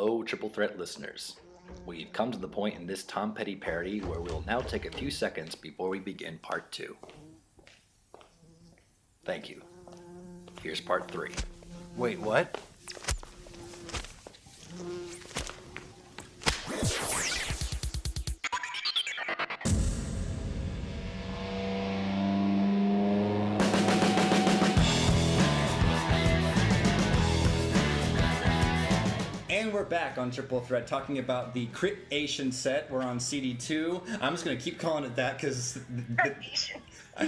Hello, Triple Threat listeners. We've come to the point in this Tom Petty parody where we'll now take a few seconds before we begin part 2. Thank you. Here's part 3. Wait, what? And we're back on Triple Threat talking about the ATION set. We're on CD2. I'm just going to keep calling it that because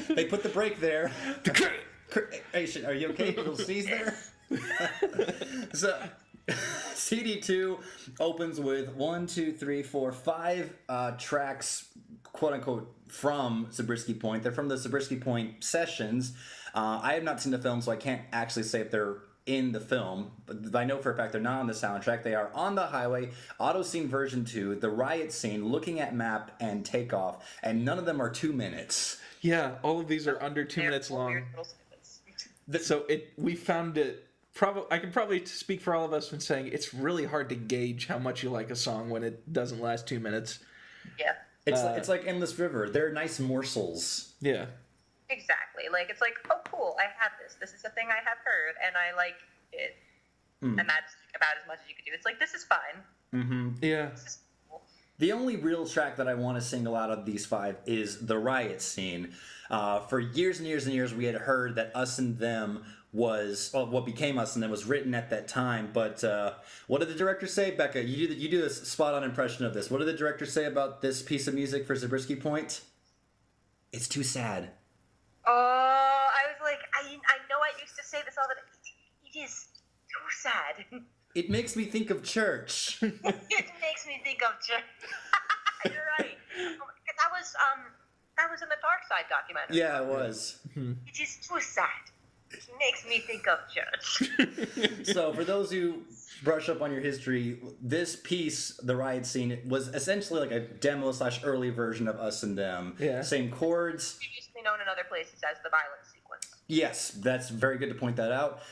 they put the break there. The ATION. Are you okay? Little C's there? So, CD2 opens with 5 tracks, quote unquote, from Zabriskie Point. They're from the Zabriskie Point sessions. I have not seen the film, so I can't actually say if they're in the film, but I know for a fact they're not on the soundtrack. They are On the Highway, Auto Scene Version 2, The Riot Scene, Looking at Map, and Takeoff, and none of them are 2 minutes. Yeah, all of these are under 2 minutes long. So we found it. I can probably speak for all of us when saying it's really hard to gauge how much you like a song when it doesn't last 2 minutes. Yeah, it's like Endless River. They're nice morsels. Yeah. Exactly. Like, it's like, oh, cool, I have this. This is a thing I have heard, and I like it. And that's about as much as you could do. It's like, this is fine. Mm-hmm. Yeah. This is cool. The only real track that I want to single out of these 5 is The Riot Scene. For years and years and years, we had heard that Us and Them was, well, what became Us and Them was written at that time. But what did the director say? Becca, you do a spot-on impression of this. What did the director say about this piece of music for Zabriskie Point? It's too sad. Oh, I was like, I know I used to say this all the time. It is too sad. It makes me think of church. It makes me think of church. You're right. That was in the Dark Side documentary. Yeah, it was. It is too sad. It makes me think of church. So, for those who brush up on your history, this piece, The Riot Scene, was essentially like a demo/early version of Us and Them. Yeah. Same chords. Previously known in other places as the violence sequence. Yes, that's very good to point that out.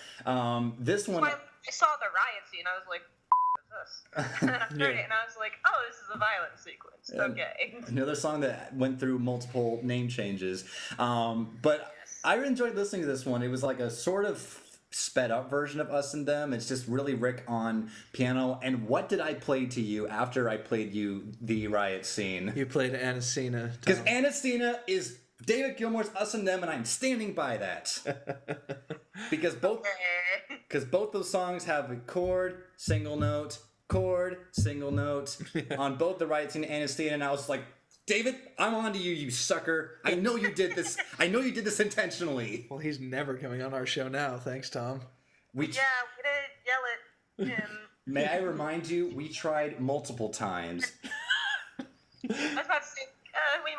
This one... When I saw the riot scene, I was like, what is this? And then I heard it, and I was like, oh, this is a violence sequence. Okay. Another song that went through multiple name changes. But I enjoyed listening to this one. It was like a sort of sped up version of Us and Them. It's just really Rick on piano. And what did I play to you after I played you The Riot Scene? You played Anacina. Because Anacina is David Gilmour's Us and Them, and I'm standing by that. Because both those songs have a chord, single note on both The Riot Scene and Anacina, and I was like, David, I'm on to you, you sucker. I know you did this. I know you did this intentionally. Well, he's never coming on our show now. Thanks, Tom. We didn't yell at him. May I remind you, we tried multiple times. I was about to say, we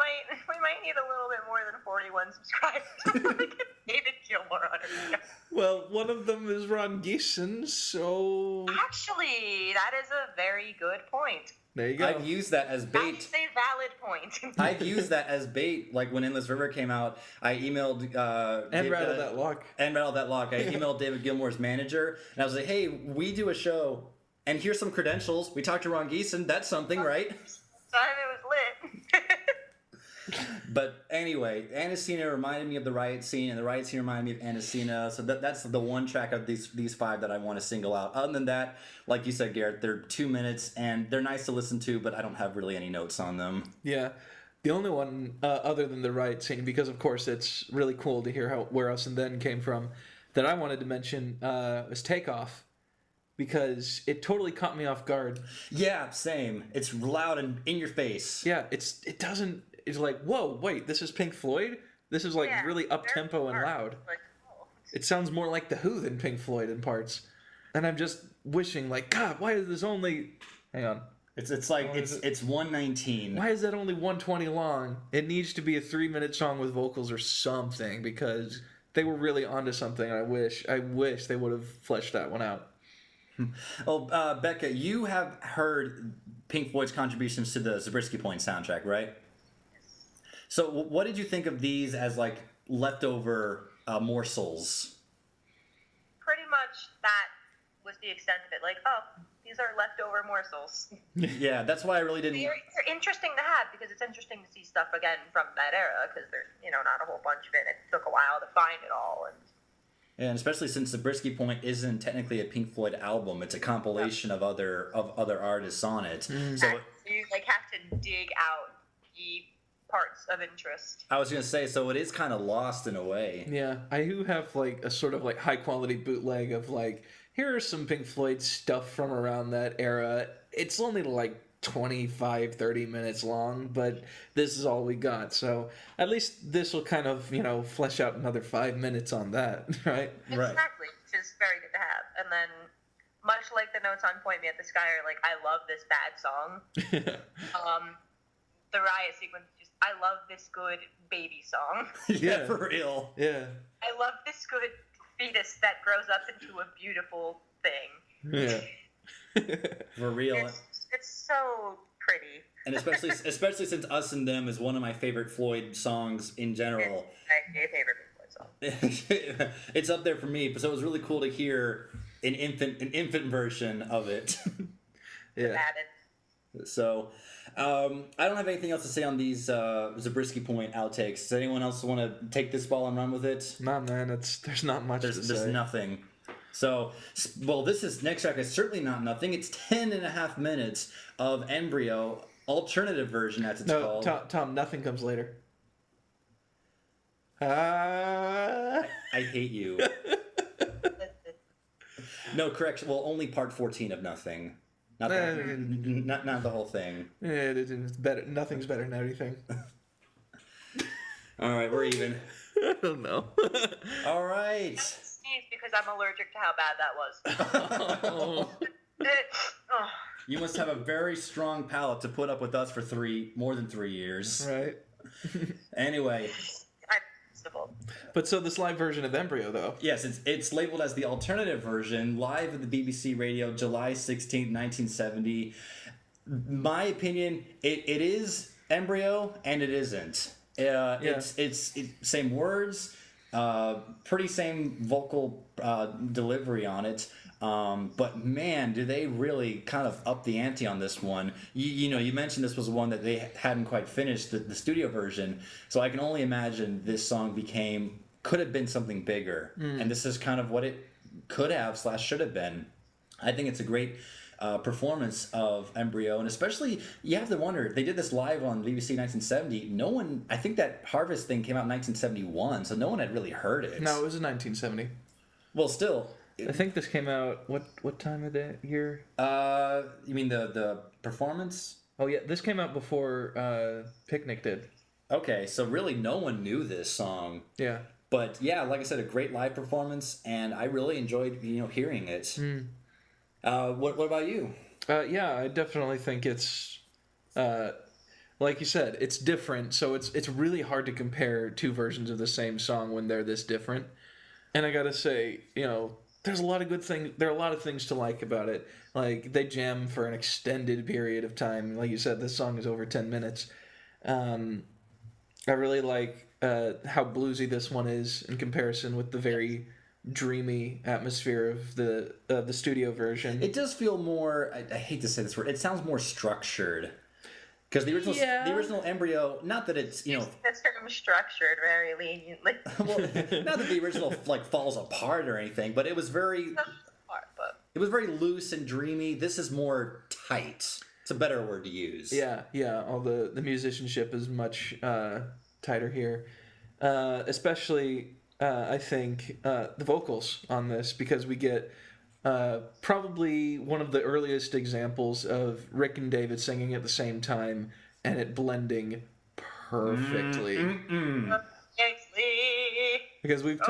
might need a little bit more than 41 subscribers to get David Gilmour on our show. Well, one of them is Ron Geeson, so... Actually, that is a very good point. There you go. I've used that as bait. That is a valid point. I've used that as bait. Like when Endless River came out, I emailed... Rattle That Lock. And Rattle That Lock. I emailed David Gilmour's manager, and I was like, hey, we do a show, and here's some credentials. We talked to Ron Geeson. That's something, right? Time it was lit. But anyway, Anacina reminded me of The Riot Scene, and The Riot Scene reminded me of Anacina. So that's the one track of these 5 that I want to single out. Other than that, like you said, Garrett, they're 2 minutes, and they're nice to listen to, but I don't have really any notes on them. Yeah. The only one, other than The Riot Scene, because of course it's really cool to hear where Us and Then came from, that I wanted to mention was Takeoff. Because it totally caught me off guard. Yeah, same. It's loud and in your face. Yeah, it's like, whoa, wait, this is Pink Floyd? This is like really up-tempo and loud. Like, oh. It sounds more like The Who than Pink Floyd in parts. And I'm just wishing, like, God, why is this only... Hang on. It's like, it's 1:19. Why is that only 1:20 long? It needs to be a 3-minute song with vocals or something, because they were really onto something. I wish they would have fleshed that one out. Oh, Becca, you have heard Pink Floyd's contributions to the Zabriskie Point soundtrack, right? So what did you think of these as like leftover morsels? Pretty much that was the extent of it. Like, oh, These are leftover morsels. Yeah, that's why I really didn't. They're interesting to have because it's interesting to see stuff again from that era because there's not a whole bunch of it. It took a while to find it all, And especially since Zabriskie Point isn't technically a Pink Floyd album, it's a compilation of other artists on it. So you have to dig out the parts of interest. I was gonna say, so it is kind of lost in a way. Yeah, I do have a sort of high quality bootleg of here are some Pink Floyd stuff from around that era. It's only 25, 30 minutes long, but this is all we got. So at least this will kind of, flesh out another 5 minutes on that, right? Exactly, which is very good to have. And then, much like the notes on Point Me at the Sky are I love this bad song. The riot sequence, I love this good baby song. Yeah, for real. Yeah. I love this good fetus that grows up into a beautiful thing. Yeah. For real. It's so pretty. And especially since Us and Them is one of my favorite Floyd songs in general. It's my favorite Pink Floyd song. It's up there for me, so it was really cool to hear an infant version of it. Yeah. So, I don't have anything else to say on these Zabriskie Point outtakes. Does anyone else want to take this ball and run with it? Nah, man, there's not much to say. There's nothing. So, well, next track is certainly not nothing. It's 10.5 minutes of Embryo, alternative version, as it's called. Tom, nothing comes later. I hate you. No, correction. Well, only part 14 of Nothing. Not the whole thing. Yeah, it's better. Nothing's better than everything. All right, we're even. I don't know. All right. Sneeze because I'm allergic to how bad that was. You must have a very strong palate to put up with us for more than 3 years. Right. Anyway. But so this live version of Embryo, though. Yes, it's labeled as the alternative version, live at the BBC Radio, July 16th, 1970. My opinion, it is Embryo, and it isn't. It's same words, pretty same vocal delivery on it. But man, do they really kind of up the ante on this one. You mentioned this was one that they hadn't quite finished, the studio version. So I can only imagine this song could have been something bigger. And this is kind of what it could have / should have been. I think it's a great performance of Embryo, and especially you have to wonder, they did this live on BBC 1970. I think that Harvest thing came out in 1971, so no one had really heard it. No, it was in 1970. Well, still. I think this came out, what time of the year? You mean the performance? Oh yeah, this came out before Picnic did. Okay, so really no one knew this song. Yeah. But yeah, like I said, a great live performance, and I really enjoyed hearing it. What about you? Yeah, I definitely think it's like you said, it's different. So it's really hard to compare two versions of the same song when they're this different. And I gotta say, there's a lot of good things. There are a lot of things to like about it. Like they jam for an extended period of time. Like you said, this song is over 10 minutes. I really like how bluesy this one is in comparison with the very dreamy atmosphere of the studio version. It does feel more. I hate to say this word. It sounds more structured. Because the original Embryo, not that it's the term structured very leniently. Well, not that the original falls apart or anything, but it was very. It was very loose and dreamy. This is more tight. It's a better word to use. Yeah. All the musicianship is much tighter here, especially I think the vocals on this, because we get. Probably one of the earliest examples of Rick and David singing at the same time and it blending perfectly. Because we've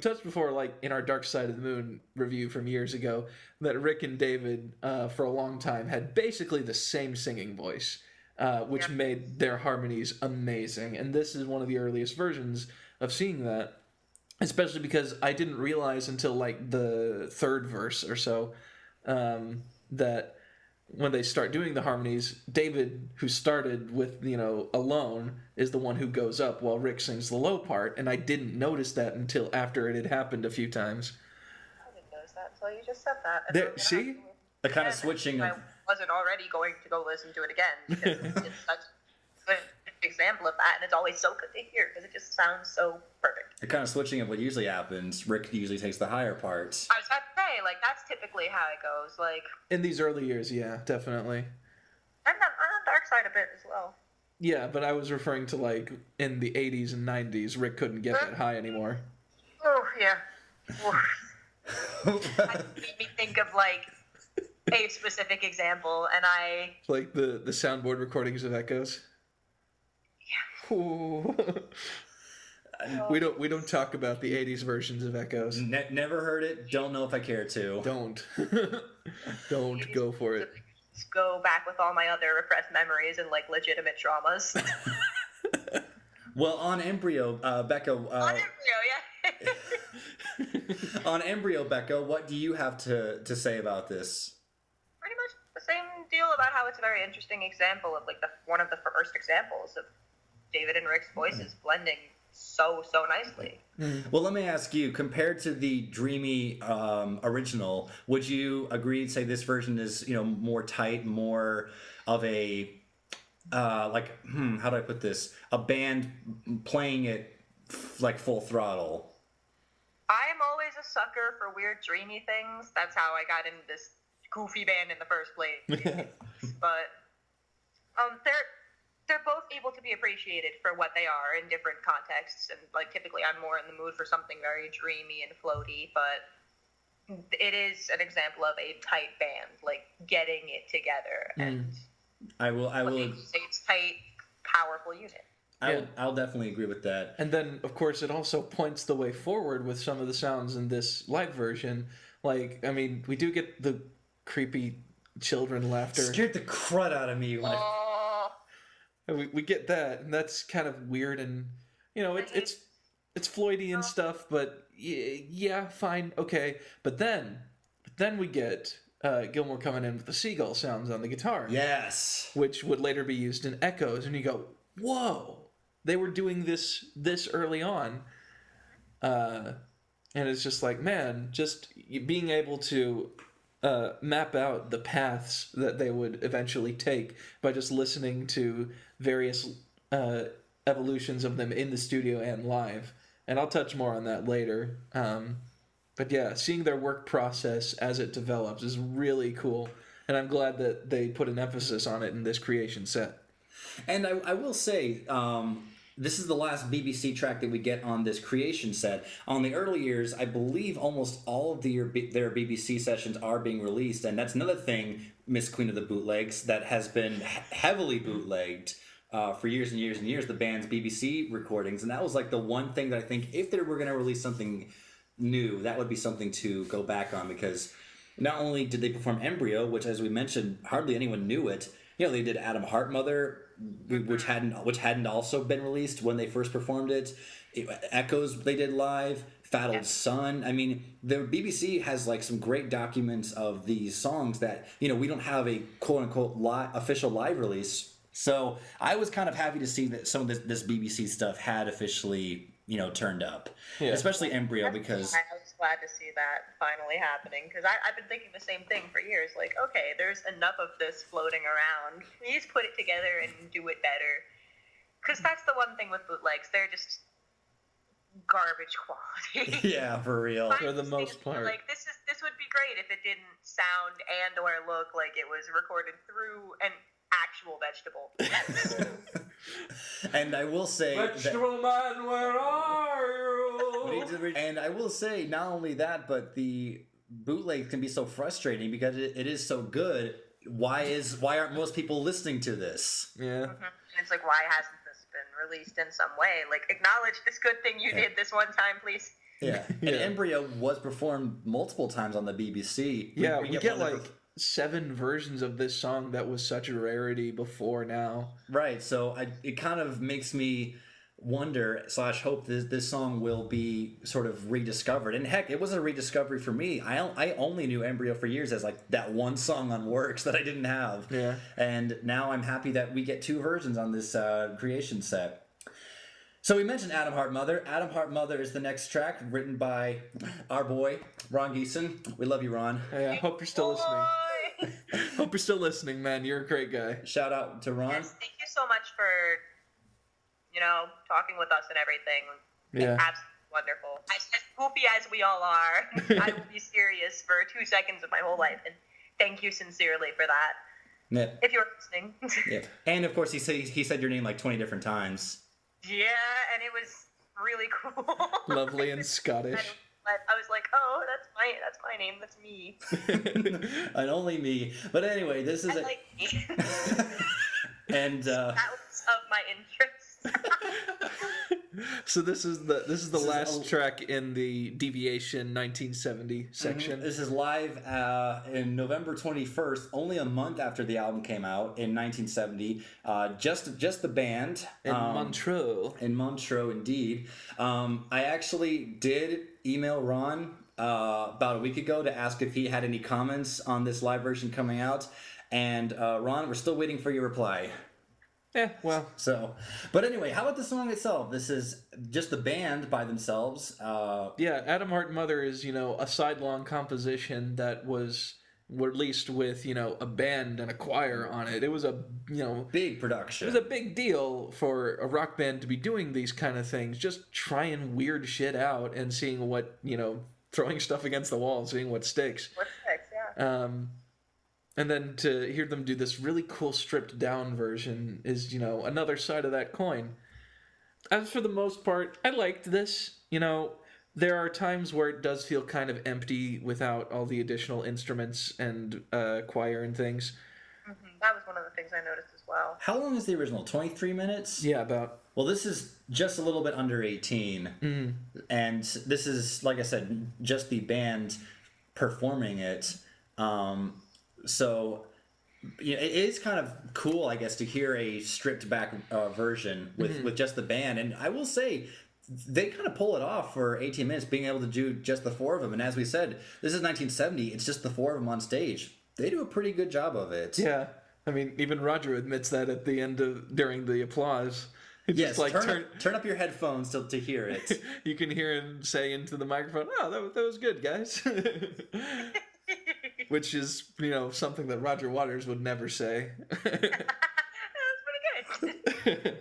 touched before, like in our Dark Side of the Moon review from years ago, that Rick and David for a long time had basically the same singing voice, which made their harmonies amazing. And this is one of the earliest versions of seeing that. Especially because I didn't realize until like the third verse or so that when they start doing the harmonies, David, who started with, alone, is the one who goes up while Rick sings the low part. And I didn't notice that until after it had happened a few times. I didn't notice that Well, you just said that. And There, I'm gonna see? have to The kind of again, switching I of wasn't already going to go listen to it again because it's such a good example of that, and it's always so good to hear because it just sounds so perfect. the kind of switching of what usually happens. Rick usually takes the higher parts. I was about to say, like, that's typically how it goes. Like, In these early years, yeah, definitely. and on Dark Side a bit as well. Yeah, but I was referring to like in the 80s and 90s, Rick couldn't get that high anymore. Oh yeah. That made me think of like a specific example, and I Like the soundboard recordings of Echoes. yeah. Ooh. we don't talk about the 80s versions of Echoes. Never heard it. Don't know if I care to. Don't. Don't go for it. Just go back with all my other repressed memories and like legitimate traumas. Well, on Embryo, Becca. On Embryo, yeah. On Embryo, Becca, what do you have to say about this? Pretty much the same deal about how it's a very interesting example of like one of the first examples of David and Rick's voices blending so nicely. Well, let me ask you, compared to the dreamy original, would you agree to say this version is, more tight, more of a, how do I put this? A band playing it like full throttle? I am always a sucker for weird dreamy things. That's how I got into this goofy band in the first place. But they're both able to be appreciated for what they are in different contexts, and like typically I'm more in the mood for something very dreamy and floaty, but it is an example of a tight band like getting it together, and I will say it's tight, powerful unit. I'll definitely agree with that. And then, of course, it also points the way forward with some of the sounds in this live version. Like, I mean, we do get the creepy children laughter. Scared the crud out of me when We get that, and that's kind of weird, and it's Floydy and stuff, but yeah, fine, okay. But then we get Gilmore coming in with the seagull sounds on the guitar. Yes. Which would later be used in Echoes, and you go, whoa, they were doing this early on. And it's just like, man, just being able to map out the paths that they would eventually take by just listening to various evolutions of them in the studio and live. And I'll touch more on that later. But yeah, seeing their work process as it develops is really cool. And I'm glad that they put an emphasis on it in this creation set. And I will say, this is the last BBC track that we get on this creation set. On the early years, I believe almost all of their BBC sessions are being released, and that's another thing, Miss Queen of the Bootlegs, that has been heavily bootlegged for years and years and years, the band's BBC recordings, and that was like the one thing that I think if they were going to release something new, that would be something to go back on, because not only did they perform Embryo, which as we mentioned, hardly anyone knew it, they did Adam Heart Mother, which hadn't also been released when they first performed it. Echoes they did live, Fat Old Son. I mean, the BBC has like some great documents of these songs that we don't have a quote unquote official live release. So I was kind of happy to see that some of this BBC stuff had officially turned up, especially Embryo, because I was glad to see that finally happening, because I've been thinking the same thing for years. Like, okay, there's enough of this floating around. Please put it together and do it better. Because that's the one thing with bootlegs. They're just garbage quality. Yeah, for real. For the most part. Like, this would be great if it didn't sound and or look like it was recorded through an actual vegetable. And I will say, Vegetable Man, where are you? and I will say, not only that, but the bootleg can be so frustrating because it is so good. Why aren't most people listening to this? Yeah. And it's like, why hasn't this been released in some way? Like, acknowledge this good thing you did this one time, please. Yeah. And Embryo was performed multiple times on the BBC. We get like 7 versions of this song that was such a rarity before now. Right, so it kind of makes me wonder / hope this song will be sort of rediscovered. And heck, it was a rediscovery for me. I only knew Embryo for years as like that one song on Works that I didn't have. Yeah. And now I'm happy that we get 2 versions on this creation set. So we mentioned Adam Hart Mother. Adam Hart Mother is the next track, written by our boy, Ron Geeson. We love you, Ron. Hey, I hope you're still listening. Hope you're still listening, man. You're a great guy. Shout out to Ron. Yes, thank you so much for, talking with us and everything. Yeah. Absolutely wonderful. As goofy as we all are, I will be serious for 2 seconds of my whole life, and thank you sincerely for that. Yeah. If you're listening. Yeah. And of course, he said your name like 20 different times. Yeah, and it was really cool. Lovely and Scottish. I was like, oh, that's my name. That's me. And only me. But anyway, this is I like me. and That was of my interest. So this is the last track in the Deviation 1970 section. This is live in November 21st, only a month after the album came out in 1970. Just the band In Montreux. In Montreux, indeed. I actually did email Ron about a week ago to ask if he had any comments on this live version coming out, and Ron, we're still waiting for your reply. Yeah, well. So, but anyway, how about the song itself? This is just the band by themselves. Yeah, Adam Hart Mother is, a sidelong composition that was released with, a band and a choir on it. It was a, big production. It was a big deal for a rock band to be doing these kind of things, just trying weird shit out and seeing what, throwing stuff against the wall and seeing what sticks. What sticks, yeah. And then to hear them do this really cool stripped down version is, another side of that coin. As for the most part, I liked this. There are times where it does feel kind of empty without all the additional instruments and choir and things. Mm-hmm. That was one of the things I noticed as well. How long is the original? 23 minutes? Yeah, about. Well, this is just a little bit under 18. Mm. And this is, like I said, just the band performing it. So it is kind of cool, I guess, to hear a stripped back version with just the band. And I will say, they kind of pull it off for 18 minutes, being able to do just the four of them. And as we said, this is 1970. It's just the four of them on stage. They do a pretty good job of it. Yeah. I mean, even Roger admits that at the end during the applause. It's yes, just like, turn up your headphones to hear it. You can hear him say into the microphone, "Oh, that was good, guys." Which is, something that Roger Waters would never say. That was pretty good.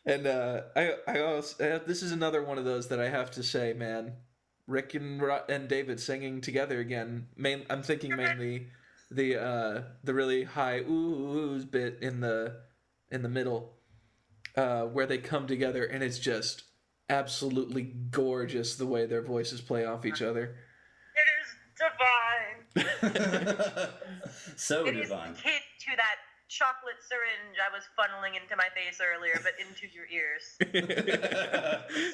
And I also, this is another one of those that I have to say, man. Rick and David singing together again. I'm thinking mainly the really high oohs bit in the middle, where they come together, and it's just absolutely gorgeous the way their voices play off each other. It is divine. So it is divine. the hit to that chocolate syringe I was funneling into my face earlier, but into your ears.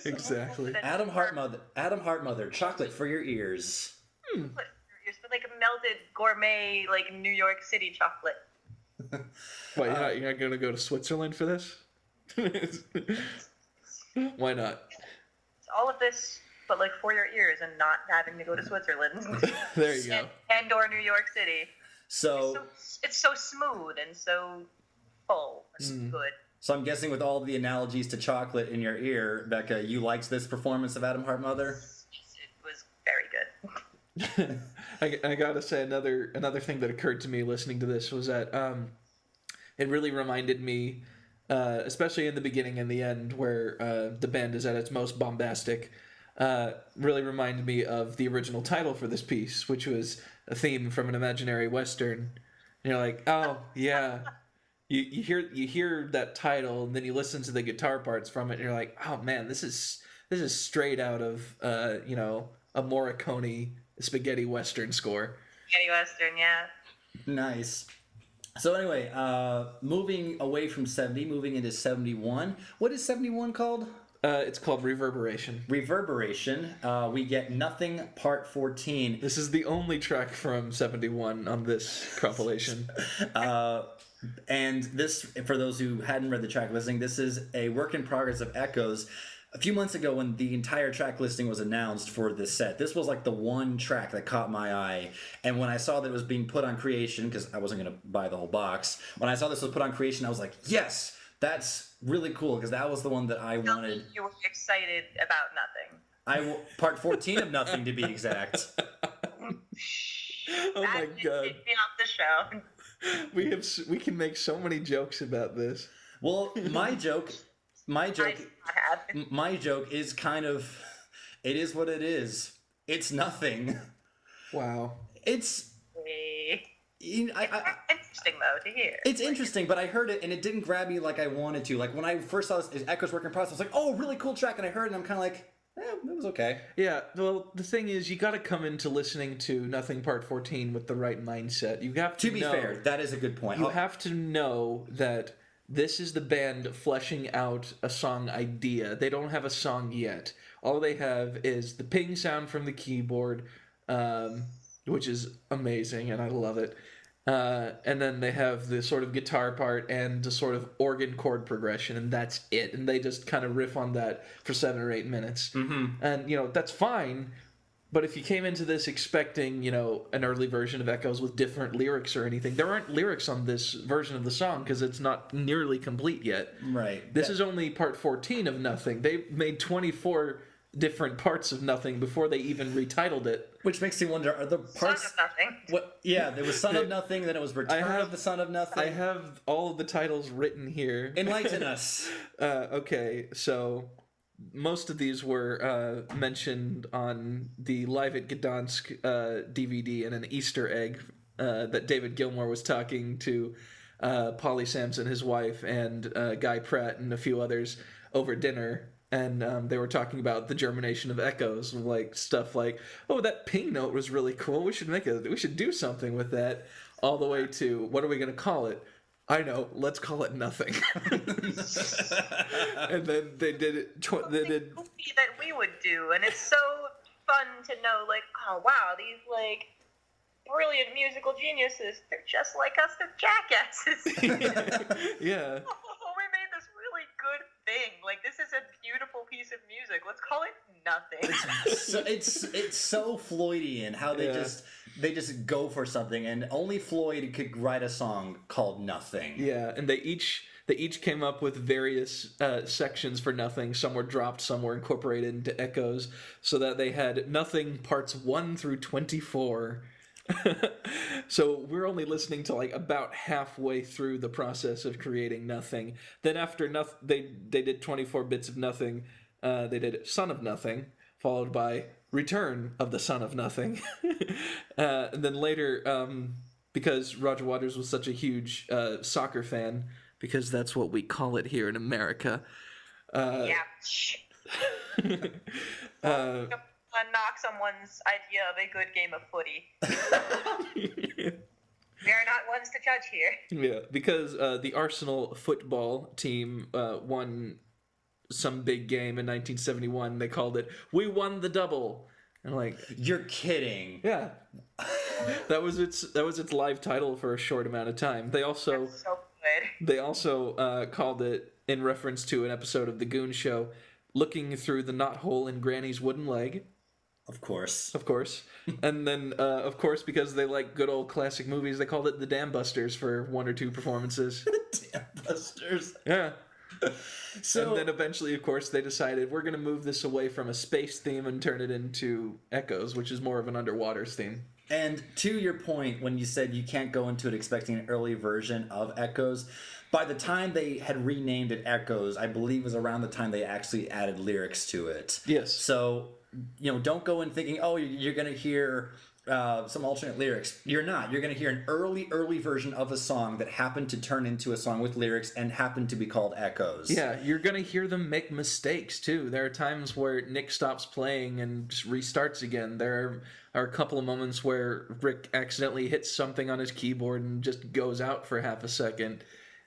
Exactly. Adam Hart Mother, chocolate for your ears. Chocolate for your ears, but like a melted gourmet, like New York City chocolate. What, you're not gonna go to Switzerland for this? Why not? It's all of this, but like for your ears, and not having to go to Switzerland. There you go. And or New York City. So it's so smooth and so full and good. So I'm guessing with all the analogies to chocolate in your ear, Becca, you liked this performance of Adam Hart Mother? It was very good. I gotta say another thing that occurred to me listening to this was that it really reminded me, especially in the beginning and the end, where the band is at its most bombastic. Really reminded me of the original title for this piece, which was a theme from an imaginary Western. And you're like, oh yeah, you hear that title, and then you listen to the guitar parts from it, and you're like, oh man, this is straight out of a Morricone spaghetti Western score. Spaghetti Western, yeah. Nice. So anyway, moving away from 70, moving into 71. What is 71 called? It's called Reverberation. Reverberation. We get Nothing Part 14. This is the only track from 71 on this compilation. And this, for those who hadn't read the track listing, this is a work in progress of Echoes. A few months ago, when the entire track listing was announced for this set, this was like the one track that caught my eye. And when I saw that it was being put on Creation, because I wasn't going to buy the whole box, when I saw this was put on Creation, I was like, yes, That's really cool because that was the one that I Tell me wanted. you were excited about nothing. Part 14 of Nothing to be exact. Oh my That god. kicked me off the show. We can make so many jokes about this. Well, my joke I did not have. my joke is kind of, it is what it is. It's nothing. Wow. It's Interesting though to hear. It's interesting, but I heard it and it didn't grab me like I wanted to. Like when I first saw this Echo's work in progress, I was like, oh, really cool track, and I heard it and I'm kind of like, it was okay. Yeah, well, the thing is, you got to come into listening to Nothing Part 14 with the right mindset. You have to To be fair, that is a good point. You have to know that this is the band fleshing out a song idea. They don't have a song yet. All they have is the ping sound from the keyboard, which is amazing, and I love it. And then they have the sort of guitar part and the sort of organ chord progression, and that's it. And they just kind of riff on that for 7 or 8 minutes. Mm-hmm. And, that's fine. But if you came into this expecting, an early version of Echoes with different lyrics or anything, there aren't lyrics on this version of the song because it's not nearly complete yet. Right. This is only part 14 of Nothing. They made 24 different parts of Nothing before they even retitled it. Which makes me wonder, are the parts... Son of Nothing. What? Yeah, there was Son of Nothing, then it was Return of the Son of Nothing. I have all of the titles written here. Enlighten us. Okay, so most of these were mentioned on the Live at Gdansk DVD and an Easter egg that David Gilmour was talking to Polly Sampson, his wife, and Guy Pratt and a few others over dinner. And they were talking about the germination of Echoes, like stuff like, oh, that ping note was really cool. We should do something with that. All the way to, what are we going to call it? I know, let's call it Nothing. And then they did it. They did Goofy that we would do, and it's so fun to know, like, oh wow, these brilliant musical geniuses—they're just like us, they're jackasses. Yeah. Oh, we made this really good thing. Like, this is a beautiful piece of music. Let's call it Nothing. So it's so Floydian how they just go for something, and only Floyd could write a song called Nothing. Yeah, and they each came up with various sections for Nothing. Some were dropped, some were incorporated into Echoes, so that they had Nothing parts 1 through 24. So we're only listening to about halfway through the process of creating Nothing. Then after they did 24 bits of Nothing. They did Son of Nothing, followed by Return of the Son of Nothing. And then later, because Roger Waters was such a huge soccer fan, because that's what we call it here in America. Yeah. Knock someone's idea of a good game of footy. We are not ones to judge here. Yeah, because the Arsenal football team won some big game in 1971. They called it "We Won the Double," and You're kidding. yeah, that was its live title for a short amount of time. They also That's so good. They also called it, in reference to an episode of The Goon Show, "Looking Through the Knothole in Granny's Wooden Leg." Of course. Of course. And then, of course, because they like good old classic movies, they called it The Dam Busters for 1 or 2 performances. Damn Busters. Yeah. So And then eventually, of course, they decided we're going to move this away from a space theme and turn it into Echoes, which is more of an underwaters theme. And to your point, when you said you can't go into it expecting an early version of Echoes, by the time they had renamed it Echoes, I believe it was around the time they actually added lyrics to it. Yes. So, don't go in thinking, oh, you're going to hear some alternate lyrics. You're not. You're going to hear an early version of a song that happened to turn into a song with lyrics and happened to be called Echoes. Yeah, you're going to hear them make mistakes, too. There are times where Nick stops playing and just restarts again. There are a couple of moments where Rick accidentally hits something on his keyboard and just goes out for half a second.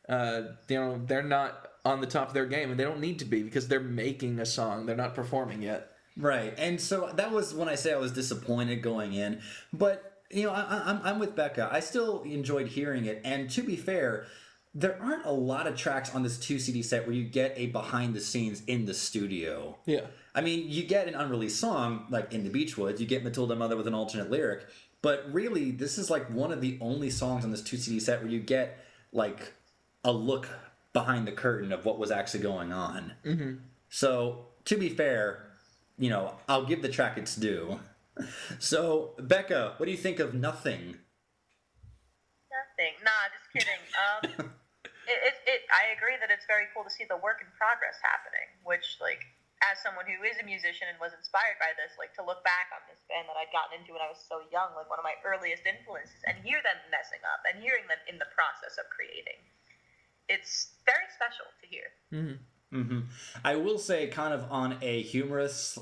They're not on the top of their game, and they don't need to be because they're making a song. They're not performing yet. Right, and so that was when I say I was disappointed going in. But, I'm with Becca. I still enjoyed hearing it, and to be fair, there aren't a lot of tracks on this 2 CD set where you get a behind the scenes in the studio. Yeah. I mean, you get an unreleased song, like in the Beachwoods, you get Matilda Mother with an alternate lyric, but really, this is one of the only songs on this 2 CD set where you get, a look behind the curtain of what was actually going on. Mm-hmm. So, to be fair, I'll give the track its due. So, Becca, what do you think of Nothing? Nothing. Nah, just kidding. I agree that it's very cool to see the work in progress happening, which, like, as someone who is a musician and was inspired by this, like, to look back on this band that I'd gotten into when I was so young, like, one of my earliest influences, and hear them messing up and hearing them in the process of creating. It's very special to hear. Mm-hmm. Mm-hmm. I will say, kind of on a humorous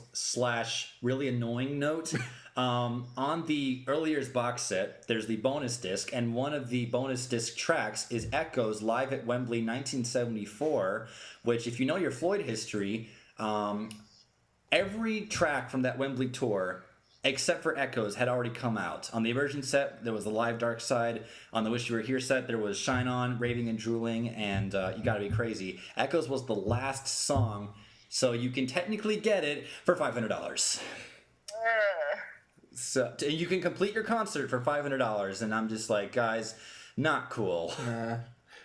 / really annoying note, on the early years box set, there's the bonus disc, and one of the bonus disc tracks is Echoes Live at Wembley 1974, which, if you know your Floyd history, every track from that Wembley tour, except for Echoes, had already come out. On the Immersion set, there was the Live Dark Side. On the Wish You Were Here set, there was Shine On, Raving and Drooling, and You Gotta Be Crazy. Echoes was the last song, so you can technically get it for $500. So you can complete your concert for $500, and I'm just like, guys, not cool.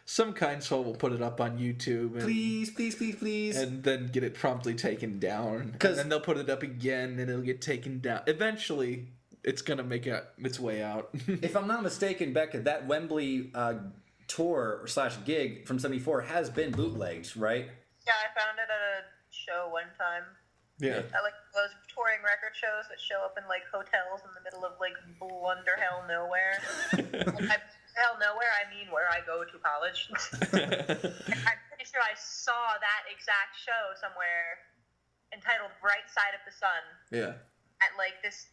Some kind soul will put it up on YouTube. And, please. And then get it promptly taken down. And then they'll put it up again, and it'll get taken down. Eventually, it's going to make its way out. If I'm not mistaken, Becca, that Wembley tour / gig from 74 has been bootlegged, right? Yeah, I found it at a show one time. Yeah. I like those touring record shows that show up in, like, hotels in the middle of, like, blunder hell nowhere. Hell nowhere, I mean where I go to college. I'm pretty sure I saw that exact show somewhere entitled Bright Side of the Sun. Yeah. At, like, this,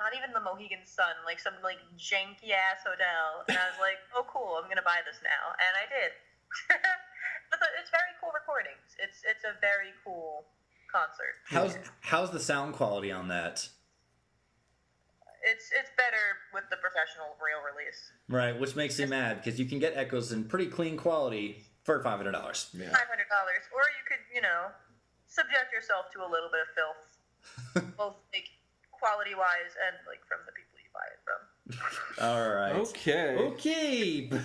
not even the Mohegan Sun, like some, like, janky-ass hotel. And I was like, oh, cool, I'm going to buy this now. And I did. But it's very cool recordings. It's a very cool concert. How's the sound quality on that? It's better with the professional real release. Right, which makes me mad, because you can get Echoes in pretty clean quality for $500. Yeah. $500, or you could, subject yourself to a little bit of filth, both like quality-wise and like from the people you buy it from. All right. Okay. Weird.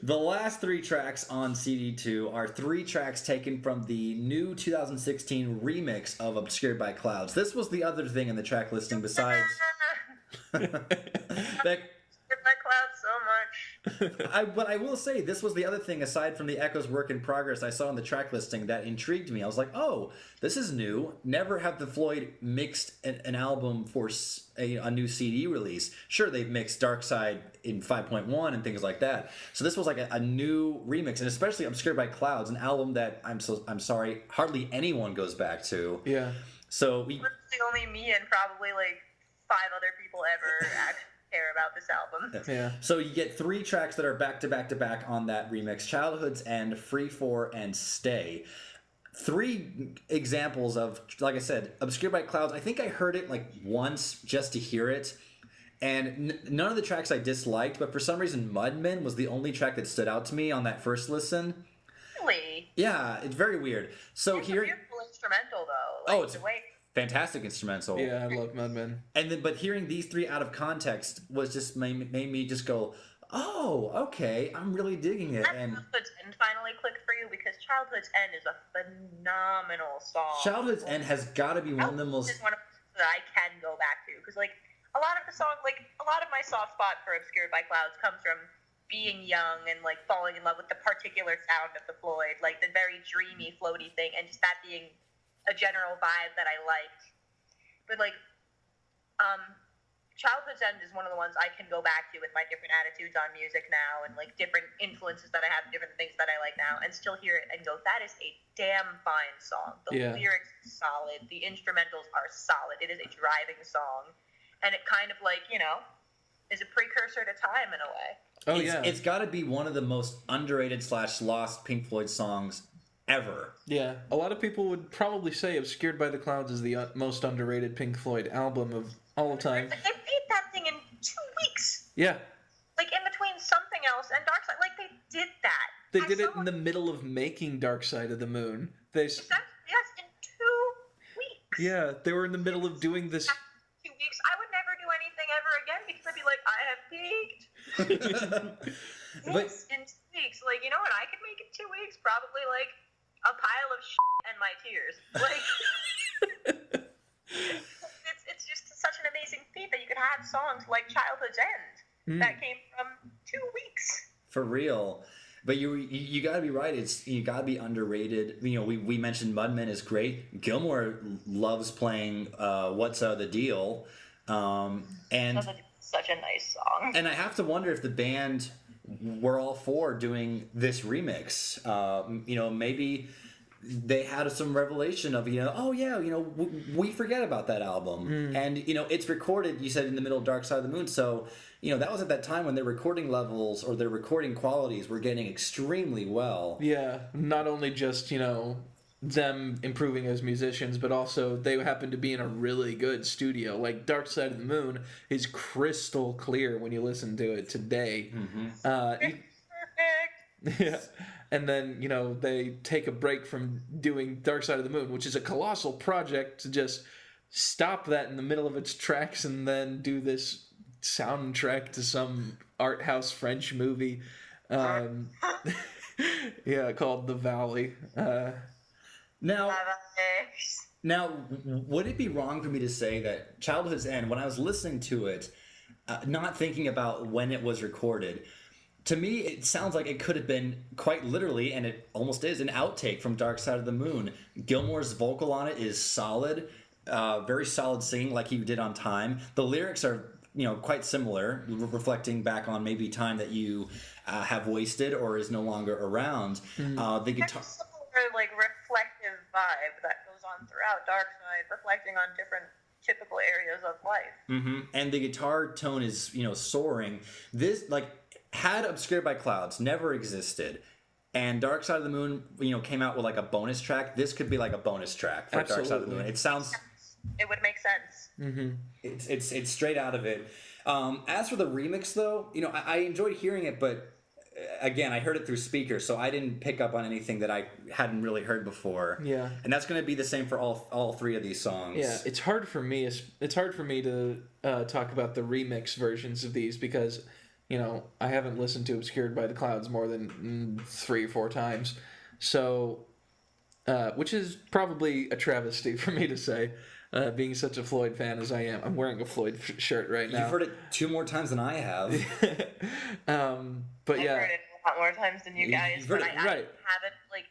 The last 3 tracks on CD2 are 3 tracks taken from the new 2016 remix of Obscured by Clouds. This was the other thing in the track listing besides... My clouds so much. But I will say, this was the other thing, aside from the Echoes work in progress I saw in the track listing, that intrigued me. I was like, oh, this is new. Never have the Floyd mixed an album for a new CD release. Sure, they've mixed Dark Side in 5.1 and things like that. So this was like a new remix, and especially Obscured by Clouds, an album that I'm sorry, hardly anyone goes back to. Yeah. So literally only me and probably like 5 other people ever actually care about this album. Yeah. So you get 3 tracks that are back to back to back on that remix: Childhood's End, Free For, and Stay. 3 examples of, like I said, Obscured by Clouds. I think I heard it like once just to hear it, and none of the tracks I disliked, but for some reason Mudmen was the only track that stood out to me on that first listen. Really? Yeah, it's very weird. So It's here, a beautiful instrumental though. Like, oh, it's the way fantastic instrumental. Yeah, I love Mudmen. And then, but hearing these 3 out of context was just made me just go, oh, okay, I'm really digging it. And Childhood's End finally clicked for you, because Childhood's End is a phenomenal song. Childhood's End has got to be one of the most. Is one of the that I can go back to, because like a lot of the song, like a lot of my soft spot for Obscured by Clouds comes from being young and like falling in love with the particular sound of the Floyd, like the very dreamy, floaty thing, and just that being a general vibe that I liked. But like, Childhood's End is one of the ones I can go back to with my different attitudes on music now, and like different influences that I have, different things that I like now, and still hear it and go, that is a damn fine song. The lyrics are solid, the instrumentals are solid, it is a driving song, and it kind of like, is a precursor to time in a way. Oh, It's got to be one of the most underrated / lost Pink Floyd songs ever. Yeah, a lot of people would probably say Obscured by the Clouds is the most underrated Pink Floyd album of all time. They made that thing in 2 weeks. Yeah. Like in between Something Else and Dark Side. Like they did that. They did it in the middle of making Dark Side of the Moon. Yes, in 2 weeks. Yeah, they were in the middle of doing this. 2 weeks. I would never do anything ever again, because I'd be like, I have peaked. But In 2 weeks, like years. Like, it's just such an amazing feat that you could have songs like Childhood's End that came from 2 weeks. For real. But you gotta be right. You gotta be underrated. You know, we mentioned Mudman is great. Gilmore loves playing "What's the Deal," and Such a nice song. and I have to wonder if the band were all for doing this remix. You know, maybe they had some revelation of, you know, oh yeah, you know, we forget about that album, and you know, it's recorded. You said in the middle of Dark Side of the Moon, so. You know, that was at that time when their recording levels or their recording qualities were getting extremely well. Yeah, not only just, you know, them improving as musicians, but also they happen to be in a really good studio. Like Dark Side of the Moon is crystal clear when you listen to it today. Perfect. Yeah. And then, you know, they take a break from doing Dark Side of the Moon, which is a colossal project, to just stop that in the middle of its tracks and then do this soundtrack to some art house French movie, yeah, called The Valley. Now, would it be wrong for me to say that Childhood's End, when I was listening to it, not thinking about when it was recorded, to me it sounds like it could have been quite literally, and it almost is, an outtake from Dark Side of the Moon. Gilmore's vocal on it is solid, very solid singing like he did on Time. The lyrics are, you know, quite similar, reflecting back on maybe time that you have wasted or is no longer around. The guitar, similar, like, reflective vibe that goes on throughout Dark Side, reflecting on different typical areas of life. and the guitar tone is, you know, soaring. This, like, had Obscured by Clouds never existed, and Dark Side of the Moon, you know, came out with like a bonus track, this could be like a bonus track for Dark Side of the Moon. It sounds. It would make sense. It's straight out of it. As for the remix, though, you know, I enjoyed hearing it, but again, I heard it through speakers, so I didn't pick up on anything that I hadn't really heard before. Yeah, and that's going to be the same for all three of these songs. Yeah, it's hard for me. It's hard for me to talk about the remix versions of these because, you know, I haven't listened to Obscured by the Clouds more than 3 or 4 times, so which is probably a travesty for me to say. Being such a Floyd fan as I am, I'm wearing a Floyd shirt right now. You've heard it 2 more times than I have. But yeah, I've heard it a lot more times than you guys. You've heard but it, I right. haven't, like,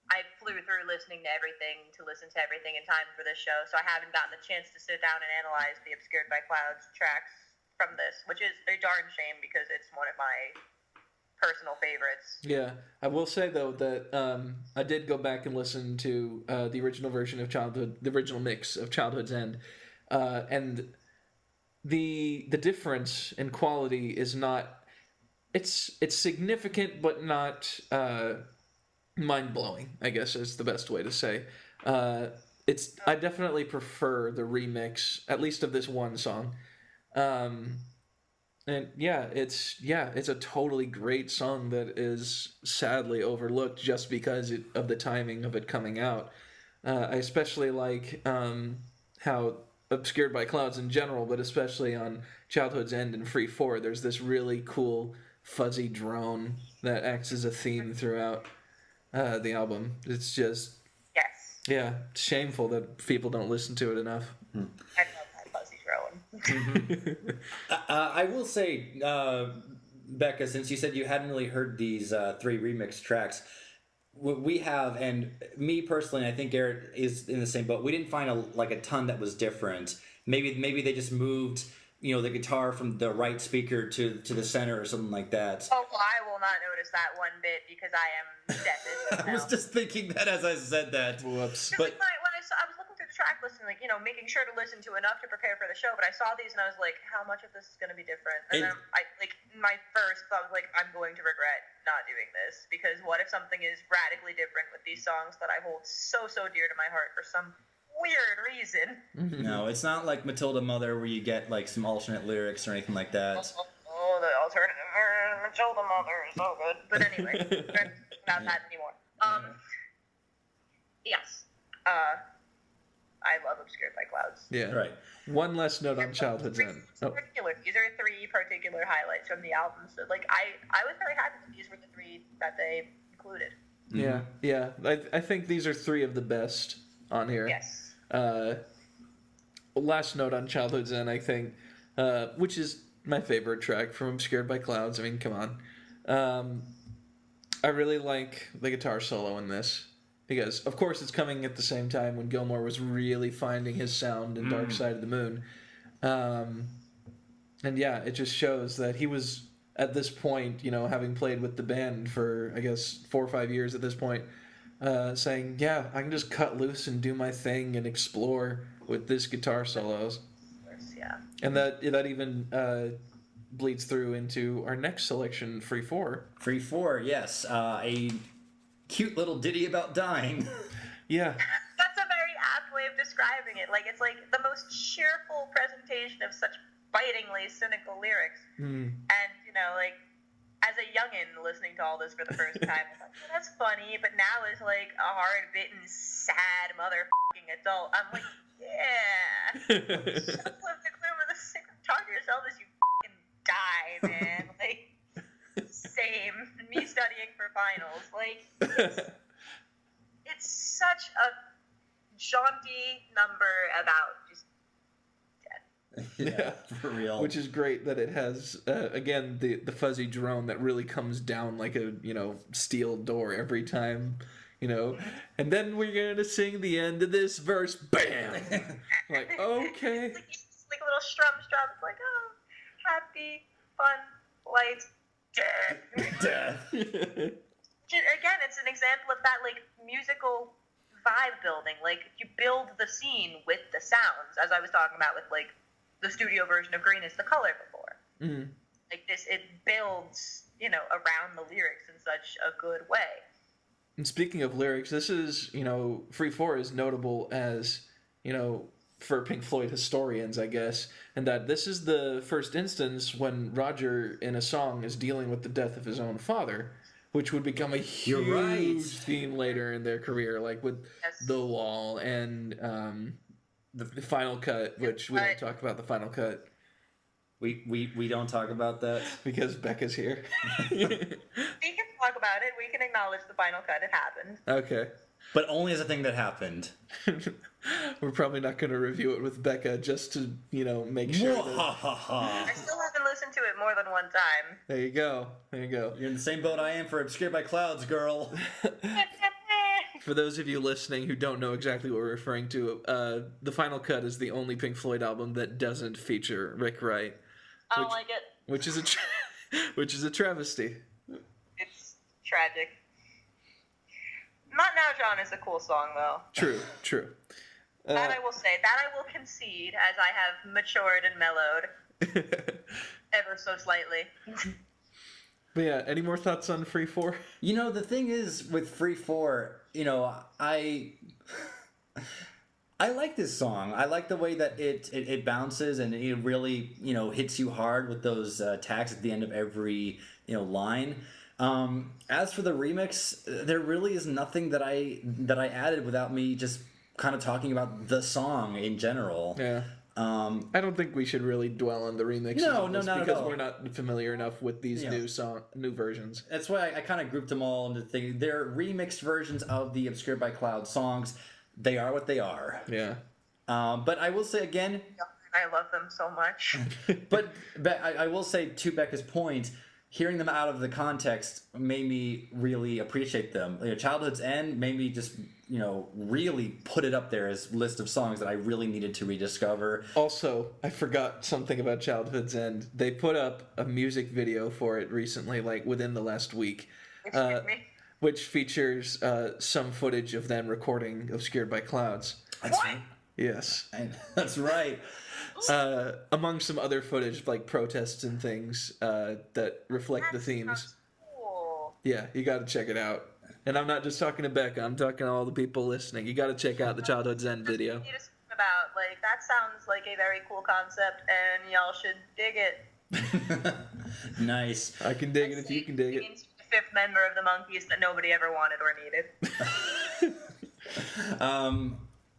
I flew through listening to everything to listen to everything in time for this show, so I haven't gotten the chance to sit down and analyze the Obscured by Clouds tracks from this, which is a darn shame because it's one of my personal favorites. Yeah, I will say though that I did go back and listen to the original version of the original mix of Childhood's End, and the difference in quality is not. It's significant, but not mind blowing. I guess is the best way to say. I definitely prefer the remix, at least of this one song. And it's a totally great song that is sadly overlooked just because of the timing of it coming out. I especially like how Obscured by Clouds in general, but especially on Childhood's End and Free 4, there's this really cool fuzzy drone that acts as a theme throughout the album. It's just it's shameful that people don't listen to it enough. I love that fuzzy drone. I will say, Becca, since you said you hadn't really heard these 3 remix tracks, we have, and me personally, I think Garrett is in the same boat. We didn't find a ton that was different. Maybe they just moved, you know, the guitar from the right speaker to the center or something like that. Oh, well, I will not notice that one bit because I am deaf. I was just thinking that as I said that. Whoops. But I was looking through the track list and, like, you know, making sure to listen to enough to prepare for the show, but I saw these and I was like, how much of this is going to be different? And then my first thought was like, I'm going to regret not doing this because what if something is radically different with these songs that I hold so dear to my heart for some weird reason? No, it's not like Matilda Mother where you get like some alternate lyrics or anything like that. Oh, the alternative Matilda Mother is so good. But anyway, we're not about that anymore. Yes. I love Obscured by Clouds. Yeah. Right. One less note on Childhood's End. Oh. These are 3 particular highlights from the album. So, like, I was very happy that these were the 3 that they included. Yeah. I think these are three of the best on here. Yes. Last note on Childhood Zen, I think, which is my favorite track from Obscured by Clouds. I mean, come on. I really like the guitar solo in this because, of course, it's coming at the same time when Gilmour was really finding his sound in Dark Side of the Moon. And yeah, it just shows that he was, at this point, having played with the band for, I guess, 4 or 5 years at this point, saying, yeah, I can just cut loose and do my thing and explore with this guitar solos. Yeah. And that even bleeds through into our next selection, Free 4. Free 4, yes. A cute little ditty about dying. Yeah. That's a very apt way of describing it. Like, it's like the most cheerful presentation of such bitingly cynical lyrics. And, like, as a youngin' listening to all this for the first time, I'm like, well, that's funny, but now as, like, a hard-bitten, sad motherfucking adult, I'm like, yeah. Just live the gloom of the sick. Talk to yourself as you fucking die, man. Like, same. Me studying for finals. Like, it's such a jaunty number about just Yeah, for real. Which is great that it has, again, the fuzzy drone that really comes down like a, steel door every time, And then we're going to sing the end of this verse. Bam! Like, okay. It's like a little strum. It's like, oh, happy, fun, light, death. Death. Again, it's an example of that, like, musical vibe building. Like, you build the scene with the sounds, as I was talking about with, like, the studio version of Green is the Color before. Mm-hmm. Like, it builds, around the lyrics in such a good way. And speaking of lyrics, this is, Free 4 is notable as, for Pink Floyd historians, I guess, and that this is the first instance when Roger, in a song, is dealing with the death of his own father, which would become a huge theme later in their career, like with The Wall and the Final Cut, which we don't talk about the Final Cut. We don't talk about that because Becca's here. We can talk about it. We can acknowledge the Final Cut. It happened. Okay. But only as a thing that happened. We're probably not going to review it with Becca just to, make sure that... I still haven't listened to it more than one time. There you go. You're in the same boat I am for Obscured by Clouds, girl. For those of you listening who don't know exactly what we're referring to, The Final Cut is the only Pink Floyd album that doesn't feature Rick Wright. I don't like it. Which is a travesty. It's tragic. Not Now, John is a cool song, though. True. That I will say. That I will concede, as I have matured and mellowed. Ever so slightly. But yeah, any more thoughts on Free 4? The thing is, with Free 4, I like this song. I like the way that it bounces and it really, hits you hard with those tags at the end of every, line. As for the remix, there really is nothing that I added without me just kind of talking about the song in general. Yeah. I don't think we should really dwell on the remixes. No, not at because all. we're not familiar enough with these new versions. That's why I kind of grouped them all into things. They're remixed versions of the Obscured by Cloud songs. They are what they are. Yeah. But I will say again... I love them so much. But I will say, to Becca's point, hearing them out of the context made me really appreciate them. Childhood's End made me just, really put it up there as list of songs that I really needed to rediscover. Also, I forgot something about Childhood's End. They put up a music video for it recently, like within the last week, which features some footage of them recording Obscured by Clouds. That's right. Yes. That's right. Among some other footage, like protests and things that reflect the themes. Cool. Yeah, you got to check it out. And I'm not just talking to Becca, I'm talking to all the people listening. You got to check out the Childhood's End video. You just about, like, that sounds like a very cool concept, and y'all should dig it. Nice. I can dig it if you can dig it. The fifth member of the Monkees that nobody ever wanted or needed.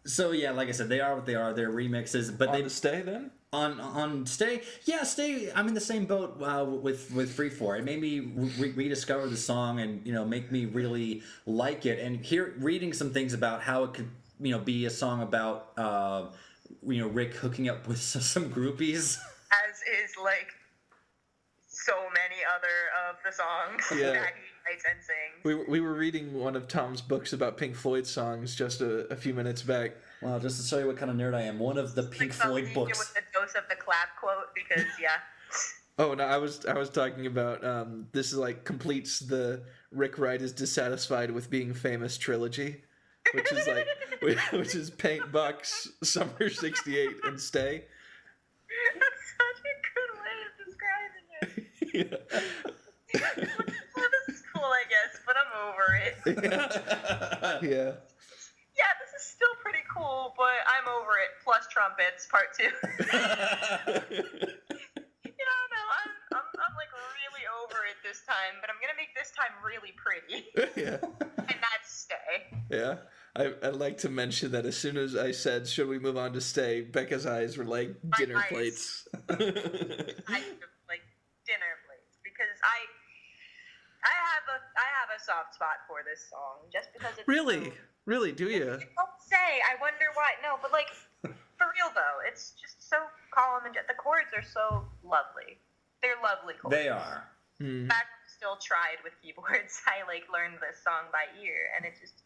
So yeah, like I said, they are what they are. They're remixes, but To stay then? On Stay, yeah, Stay. I'm in the same boat with Free For. It made me rediscover the song and make me really like it. And reading some things about how it could be a song about Rick hooking up with some groupies. As is like so many other of the songs Yeah. that he writes and sings. We were reading one of Tom's books about Pink Floyd songs just a few minutes back. Wow, just to show you what kind of nerd I am, one of the Pink Floyd books. With the dose of the clap quote, because yeah. Oh no, I was talking about this is like completes the Rick Wright is dissatisfied with being famous trilogy, which is like which is Paint Bucks, Summer '68, and Stay. That's such a good way of describing it. Well, this is cool, I guess, but I'm over it. Yeah. Yeah, this is still pretty cool, but I'm over it. Plus trumpets, part 2. No, I'm like really over it this time, but I'm gonna make this time really pretty. Yeah. And that's Stay. Yeah. I'd like to mention that as soon as I said, should we move on to Stay, Becca's eyes were like dinner eyes. plates. I like dinner plates because I have a soft spot for this song just because it's Really? so, Really, do you? don't say. I wonder why. No, but like for real though, it's just so calm and the chords are so lovely. They're lovely chords. They are. Back when I still tried with keyboards, I like learned this song by ear, and it's just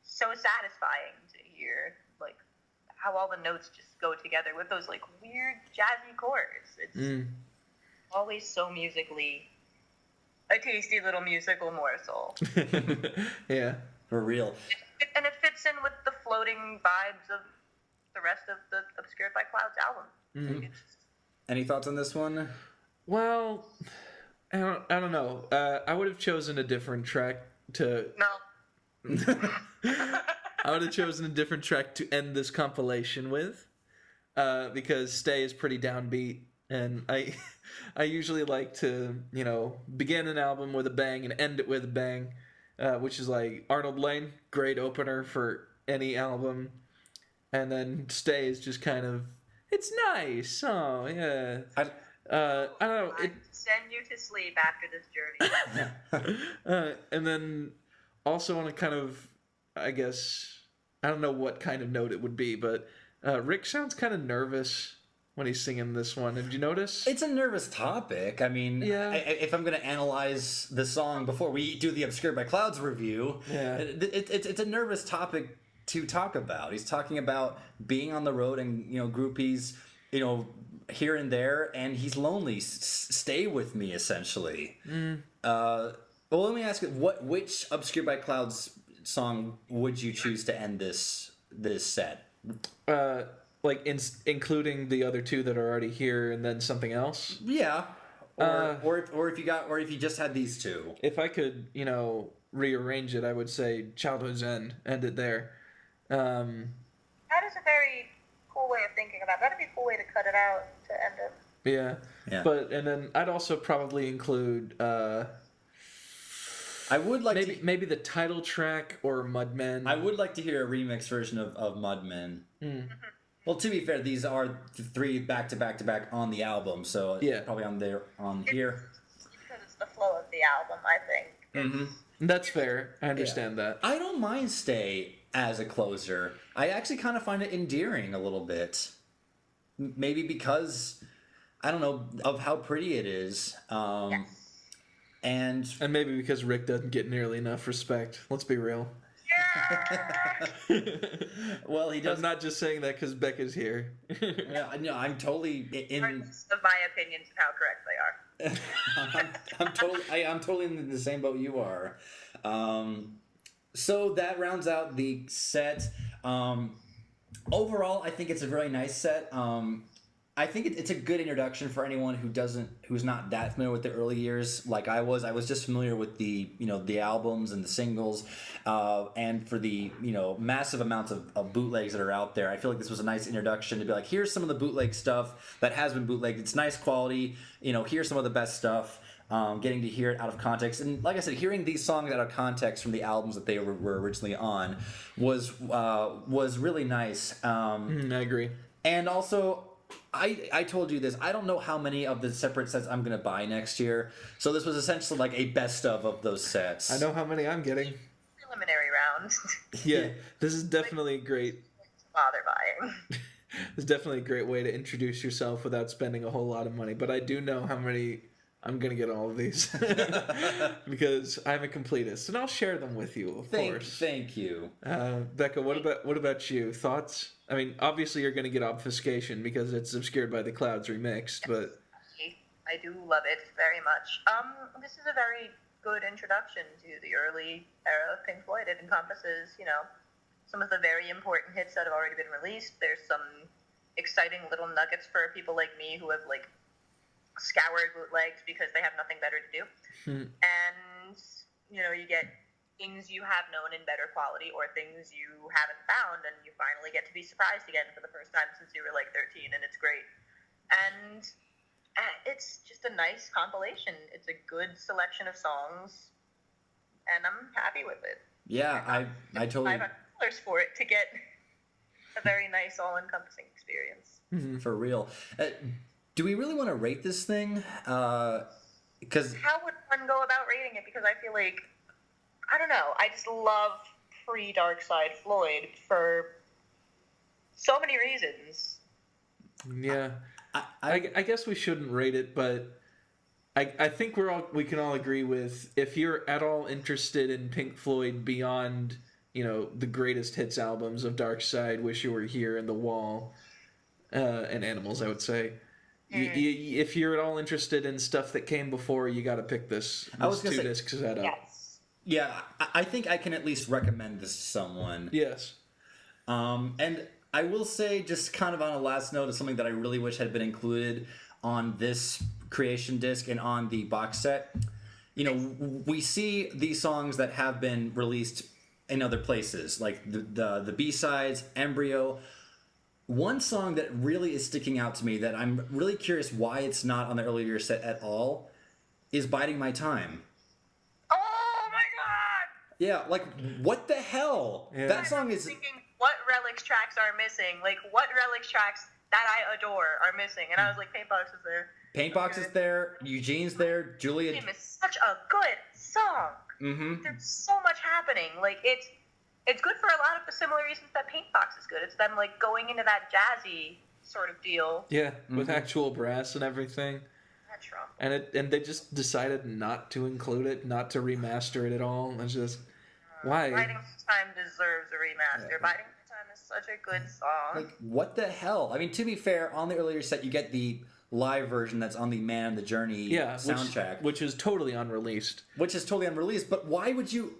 so satisfying to hear like how all the notes just go together with those like weird jazzy chords. It's always so musically a tasty little musical morsel. Yeah. For real. And it fits in with the floating vibes of the rest of the Obscured by Clouds album. Any thoughts on this one? Well, I don't know. I would have chosen a different track to. No. I would have chosen a different track to end this compilation with, because Stay is pretty downbeat, and I usually like to begin an album with a bang and end it with a bang, which is like Arnold Layne, great opener for any album, and then Stay is just kind of it's nice. Oh yeah. I don't know. It Send you to sleep after this journey. and then also on a kind of, I guess, I don't know what kind of note it would be, but Rick sounds kind of nervous when he's singing this one. Did you notice? It's a nervous topic. I mean, Yeah. if I'm going to analyze the song before we do the Obscured by Clouds review, Yeah. it's a nervous topic to talk about. He's talking about being on the road and, groupies, here and there, and he's lonely. Stay with me, essentially. Well, let me ask you, which Obscured by Clouds song would you choose to end this set? Like including the other two that are already here, and then something else. Yeah, or if you just had these two. If I could, rearrange it, I would say Childhood's End. End it there. That is a very cool way of thinking about it. That'd be a cool way to cut it out to end it. Yeah. But and then I'd also probably include. I would like maybe the title track or Mudmen. I would like to hear a remix version of Mudmen. Well, to be fair, these are the 3 back to back on the album, so Yeah. probably on here. Because it's the flow of the album, I think. That's fair. I understand that. I don't mind Stay as a closer. I actually kind of find it endearing a little bit. Maybe because, I don't know, of how pretty it is. And maybe because Rick doesn't get nearly enough respect. Let's be real. well, he does. I'm not just saying that because Becca's here. Yeah, no, I'm totally Regardless of my opinions of how correct they are. I'm totally in the same boat you are. So that rounds out the set. Overall, I think it's a very nice set. I think it's a good introduction for anyone who's not that familiar with the early years like I was. I was just familiar with the albums and the singles, and for the massive amounts of bootlegs that are out there. I feel like this was a nice introduction to be like, here's some of the bootleg stuff that has been bootlegged. It's nice quality. Here's some of the best stuff. Getting to hear it out of context, and like I said, hearing these songs out of context from the albums that they were originally on was really nice. I agree. And also, I told you this. I don't know how many of the separate sets I'm going to buy next year. So this was essentially like a best of those sets. I know how many I'm getting. Preliminary round. Yeah, this is definitely great. Bother buying. It's definitely a great way to introduce yourself without spending a whole lot of money. But I do know how many I'm gonna get all of these because I'm a completist, and I'll share them with you, of course. Thank you, Becca. What about you? Thoughts? I mean, obviously you're gonna get Obfuscation because it's Obscured by the Clouds remixed, but I do love it very much. This is a very good introduction to the early era of Pink Floyd. It encompasses, some of the very important hits that have already been released. There's some exciting little nuggets for people like me who have scoured bootlegs because they have nothing better to do. And you get things you have known in better quality or things you haven't found, and you finally get to be surprised again for the first time since you were 13, and it's great. And it's just a nice compilation. It's a good selection of songs, and I'm happy with it. Yeah, I totally... $500 for it to get a very nice, all-encompassing experience. For real. Do we really want to rate this thing? Because how would one go about rating it? Because I feel like, I don't know, I just love pre-Dark Side Floyd for so many reasons. Yeah. I guess we shouldn't rate it, but I think we can all agree with, if you're at all interested in Pink Floyd beyond, the greatest hits albums of Dark Side, Wish You Were Here, and The Wall, and Animals, I would say. If you're at all interested in stuff that came before, you got to pick this 2-disc setup. Yes. Yeah, I think I can at least recommend this to someone. Yes. And I will say, just kind of on a last note, of something that I really wish had been included on this creation disc and on the box set. We see these songs that have been released in other places, like the B-sides, Embryo. One song that really is sticking out to me that I'm really curious why it's not on the earlier set at all is Biding My Time. Oh my god! Yeah, what the hell? Yeah. That song is... thinking, what Relics tracks are missing? What Relics tracks that I adore are missing? And I was like, Paintbox is there. Paintbox is there, Eugene's there, Julia... It's such a good song. Mm-hmm. There's so much happening. It's good for a lot of the similar reasons that Paintbox is good. It's them going into that jazzy sort of deal. Yeah, with actual brass and everything. That's wrong. And they just decided not to include it, not to remaster it at all. It's just, why? Biding Time deserves a remaster. Yeah. Biding Time is such a good song. What the hell? I mean, to be fair, on the earlier set, you get the live version that's on the Man on the Journey soundtrack. Which is totally unreleased. But why would you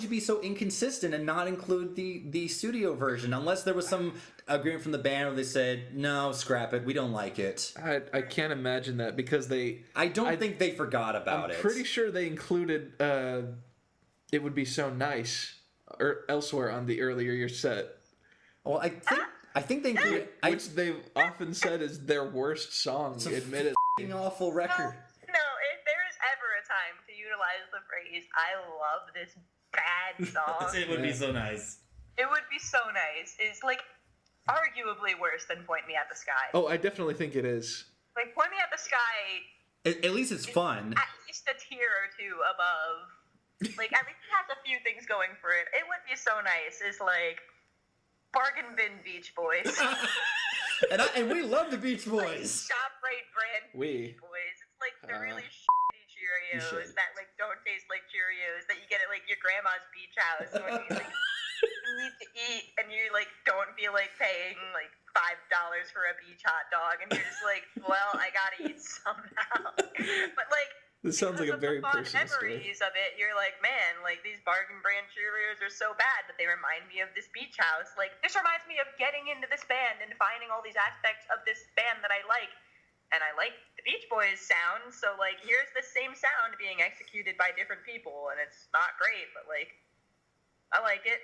be so inconsistent and not include the studio version, unless there was some agreement from the band where they said, no, scrap it, we don't like it? I can't imagine that, because I think they forgot about it. I'm pretty sure they included It Would Be So Nice or elsewhere on the earlier year set. Well, I think they included... Which they've often said is their worst song, admittedly. It's a awful record. No, if there is ever a time to utilize the phrase, I love this bad song. It Would Be So Nice. It Would Be So Nice is arguably worse than Point Me at the Sky. Oh, I definitely think it is. Point Me at the Sky... At least it's fun. At least a tier or two above. At least it has a few things going for it. It Would Be So Nice is Bargain Bin Beach Boys. and we love the Beach Boys. ShopRite brand Beach Boys. It's the really shitty Cheerios that don't taste like Cheerios that you get at your grandma's beach house when you need to eat and you don't feel like paying $5 for a beach hot dog and you're just well, I gotta eat some now. But this sounds like a very personal story. Memories of it, you're man, these bargain brand Cheerios are so bad that they remind me of this beach house. This reminds me of getting into this band and finding all these aspects of this band that I like. And I like the Beach Boys sound, so here's the same sound being executed by different people, and it's not great, but I like it.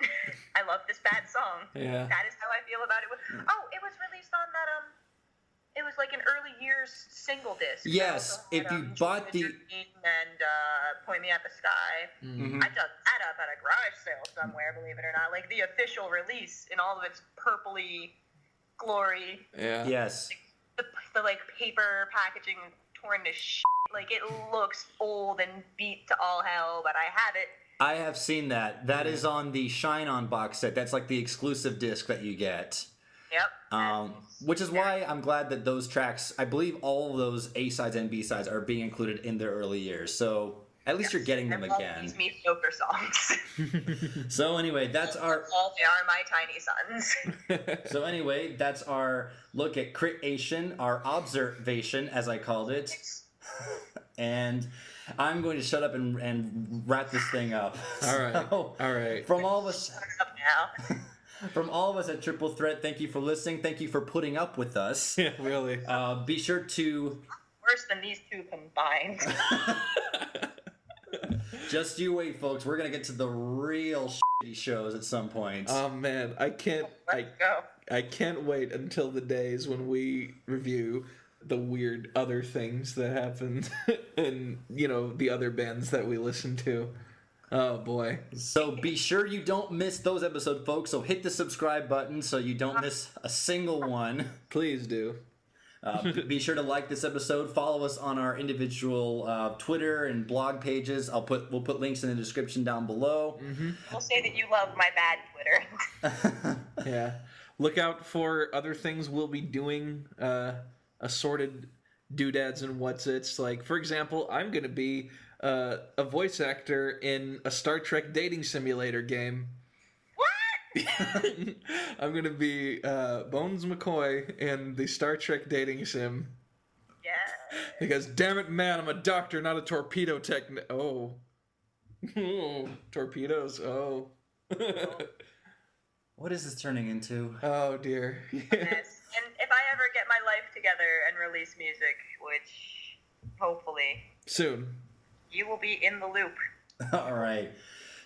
I love this bad song. Yeah. That is how I feel about it. Oh, it was released on that it was an early years single disc. Yes, if you bought the... And Point Me at the Sky. Mm-hmm. I dug that up at a garage sale somewhere, believe it or not. The official release in all of its purpley glory. Yeah. Yes. the like paper packaging torn to shit. Like it looks old and beat to all hell, but I have it. I have seen that. That is on the Shine On box set. That's like the exclusive disc that you get. Yep. Which is why I'm glad that those tracks, I believe all of those A-sides and B-sides are being included in their early years. So at least you're getting them again. These mediocre songs. So anyway, that's our... All they are my tiny sons. So anyway, that's our look at creation, our observation, as I called it. And I'm going to shut up and wrap this thing up. All right. So, All right. From all of us... Up now. From all of us at Triple Threat, thank you for listening. Thank you for putting up with us. Yeah, really. Be sure to... Worse than these two combined. Just you wait, folks. We're going to get to the real shitty shows at some point. Oh man, I can't. Let's go. I can't wait until the days when we review the weird other things that happened in, the other bands that we listen to. Oh boy. So be sure you don't miss those episodes, folks. So hit the subscribe button so you don't miss a single one. Please do. Be sure to like this episode. Follow us on our individual Twitter and blog pages. We'll put links in the description down below. Mm-hmm. We'll say that you love my bad Twitter. Yeah. Look out for other things we'll be doing. Assorted doodads and what's it's. Like, for example, I'm going to be a voice actor in a Star Trek dating simulator game. What? I'm going to be Bones McCoy in the Star Trek dating sim. Yeah. Because, damn it, man, I'm a doctor, not a torpedo Oh. Torpedoes, oh. What is this turning into? Oh, dear. Yes. And if I ever get my life together and release music, which hopefully Soon. you will be in the loop. All right.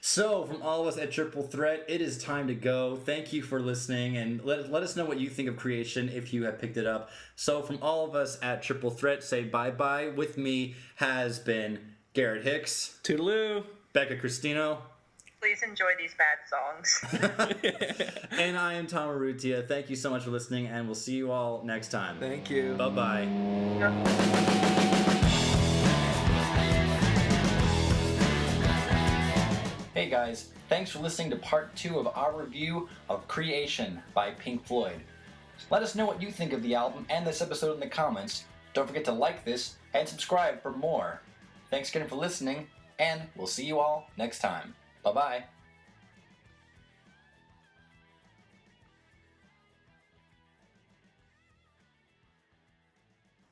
So, from all of us at Triple Threat, it is time to go. Thank you for listening, and let us know what you think of creation if you have picked it up. So, from all of us at Triple Threat, say bye-bye. With me has been Garrett Hicks. Toodaloo. Becca Cristino. Please enjoy these bad songs. And I am Tom Arrutia. Thank you so much for listening, and we'll see you all next time. Thank you. Bye-bye. Hey guys, thanks for listening to part 2 of our review of Creation by Pink Floyd. Let us know what you think of the album and this episode in the comments. Don't forget to like this and subscribe for more. Thanks again for listening, and we'll see you all next time. Bye-bye.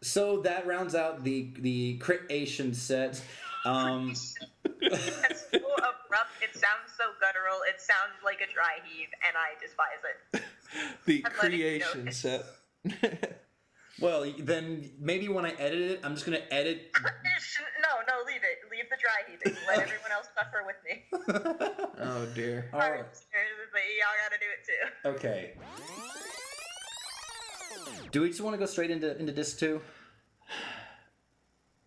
So that rounds out the creation set. That's so abrupt. It sounds so guttural. It sounds like a dry heave, and I despise it. The I'm letting you know creation this. set. Well, then maybe when I edit it, I'm just going to edit... No, leave it. Leave the dry heaving. Let everyone else suffer with me. Oh, dear. All Sorry, right. but y'all gotta do it too. Okay. Do we just want to go straight into disc 2?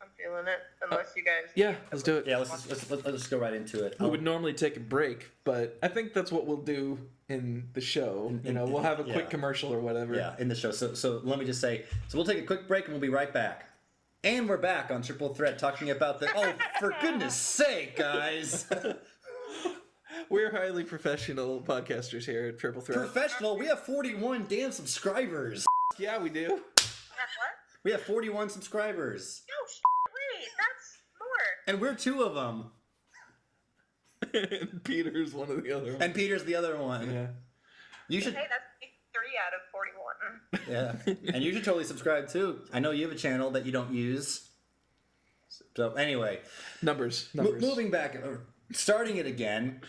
I'm feeling it. Unless you guys. Yeah, let's do it. Yeah, let's just go right into it. We would normally take a break, but I think that's what we'll do in the show. We'll have a quick yeah. commercial or whatever. Yeah, in the show. So let me just say, so we'll take a quick break and we'll be right back. And we're back on Triple Threat talking about the... Oh, for goodness sake, guys. We're highly professional podcasters here at Triple Threat. Professional, we have 41 damn subscribers. Yeah, we do. What? We have 41 subscribers. No, wait, that's more. And we're 2 of them. And Peter's one of the other ones. And Peter's the other one. Yeah. You should... Hey, that's 3 out of 41. Yeah. And you should totally subscribe too. I know you have a channel that you don't use. So anyway, Numbers. moving back, starting it again.